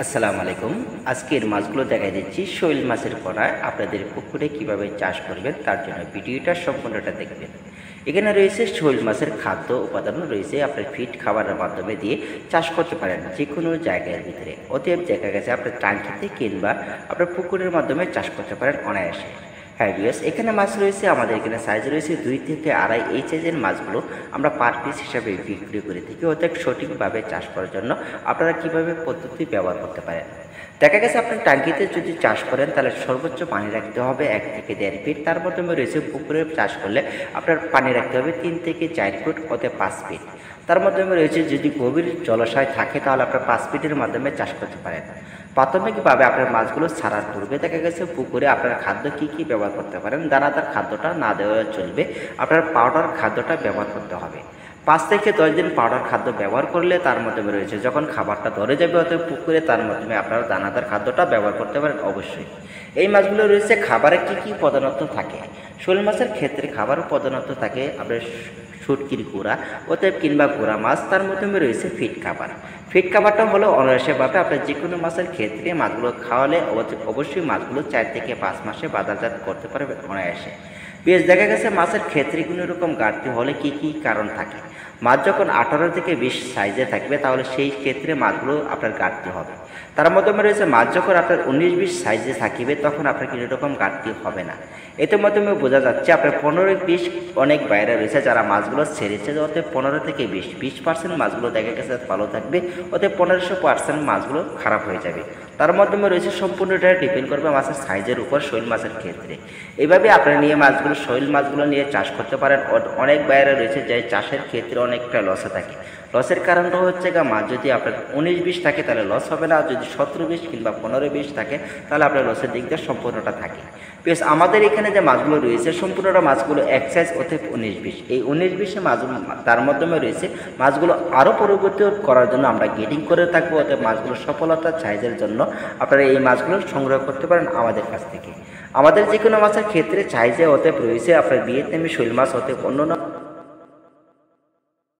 আসসালামু আলাইকুম। আজকের মাছগুলো দেখাই দিচ্ছি শৈল মাছের পোনা আপনাদের পুকুরে কিভাবে চাষ করবেন তার জন্য ভিডিওটা সম্পূর্ণটা দেখবেন। এখানে রয়েছে শৈল মাছের খাদ্য উপাদানও রয়েছে, আপনার ফিড খাবারের মাধ্যমে দিয়ে চাষ করতে পারেন যে কোনো জায়গার ভিতরে। অতএব দেখা গেছে আপনার ট্যাঙ্কিতে কিংবা আপনার পুকুরের মাধ্যমে চাষ করতে পারেন অনায়াসে। হ্যাঁ ভিউয়ার্স, এখানে মাছ রয়েছে, আমাদের এখানে সাইজ রয়েছে 2 থেকে 2.5 এই সাইজের মাছগুলো আমরা পার পিস হিসাবে বিক্রি করে থাকি। অর্থাৎ সঠিকভাবে চাষ করার জন্য আপনারা কীভাবে পদ্ধতি ব্যবহার করতে পারেন। দেখা গেছে আপনার ট্যাঙ্কিতে যদি চাষ করেন তাহলে সর্বোচ্চ পানি রাখতে হবে 1 থেকে 1.5 ফিট। তার মাধ্যমে রয়েছে পুকুরে চাষ করলে আপনার পানি রাখতে হবে 3 থেকে 4 ফুট, অর্থাৎ 5 ফিট। তার মাধ্যমে রয়েছে যদি গভীর জলাশয় থাকে তাহলে আপনার 5 ফিটের মাধ্যমে চাষ করতে পারেন। প্রাথমিকভাবে আপনার মাছগুলো ছাড়ার পূর্বে দেখা গেছে পুকুরে আপনার খাদ্য কী ব্যবহার করতে পারেন। দানাদার খাদ্যটা না দেওয়া চলবে, আপনার পাউডার খাদ্যটা ব্যবহার করতে হবে। 5 থেকে 10 দিন পাউডার খাদ্য ব্যবহার করলে তার মাধ্যমে রয়েছে যখন খাবারটা ধরে যাবে অতএব পুকুরে, তার মাধ্যমে আপনারা দানাদার খাদ্যটা ব্যবহার করতে পারেন অবশ্যই। এই মাছগুলো রয়েছে খাবারে কী পদার্থ থাকে। শোল মাছের ক্ষেত্রে খাবারও পদার্থ থাকে আপনার শুটকির গুঁড়া অতএব কিংবা গুঁড়া মাছ, তার মাধ্যমে রয়েছে ফিড খাবার। ফিড খাবারটা হলো অনায়াসভাবে আপনার যে কোনো মাছের ক্ষেত্রে মাছগুলো খাওয়ালে অবশ্যই মাছগুলো 4 থেকে 5 মাসে বাজারজাত করতে পারবে অনায়াসে। বেশ, দেখা গেছে মাছের ক্ষেত্রে কোনো রকম ঘাটতি হলে কী কারণ থাকে। মাছ যখন 18 থেকে 20 সাইজে থাকবে তাহলে সেই ক্ষেত্রে মাছগুলো আপনার ঘাটতি হবে। তার মাধ্যমে রয়েছে মাছ যখন আপনার 19-20 সাইজে থাকিবে তখন আপনার কোনো রকম ঘাটতি হবে না। এতে মাধ্যমে বোঝা যাচ্ছে আপনার 15-20 অনেক বাইরে রয়েছে যারা মাছগুলো ছেড়েছে, অতএব 15 থেকে 20% মাছগুলো দেখা গেছে ভালো থাকবে, অতএব 1500% মাছগুলো খারাপ হয়ে যাবে। তার মাধ্যমে রয়েছে সম্পূর্ণটা ডিপেন্ড করবে মাছের সাইজের উপর শৈল মাছের ক্ষেত্রে। এইভাবে আপনারা নিয়ে মাছগুলো শৈল মাছগুলো নিয়ে চাষ করতে পারেন। অনেক বাইরে রয়েছে যে চাষের ক্ষেত্রে অনেকটা লসে থাকে। লসের কারণটা হচ্ছে মাছ যদি আপনার 19-20 থাকে তাহলে লস হবে না, যদি 17-20 কিংবা 15-20 থাকে তাহলে আপনার লসের দিক দিয়ে সম্পূর্ণটা থাকে। প্লাস আমাদের এখানে যে মাছগুলো রয়েছে সম্পূর্ণটা মাছগুলো এক সাইজ, অতএব 19-20। এই 19-20 মাছ তার মাধ্যমে রয়েছে মাছগুলো আরও পরিবর্তিত করার জন্য আমরা গেটিং করে থাকবো, অতএব মাছগুলো সফলতার সাইজের জন্য আপনারা এই মাছগুলো সংগ্রহ করতে পারেন আমাদের কাছ থেকে। আমাদের যে কোনো মাছের ক্ষেত্রে চাইজে অতএব রয়েছে আপনার ভিয়েতনামি শৈল মাছ, অতএব অন্য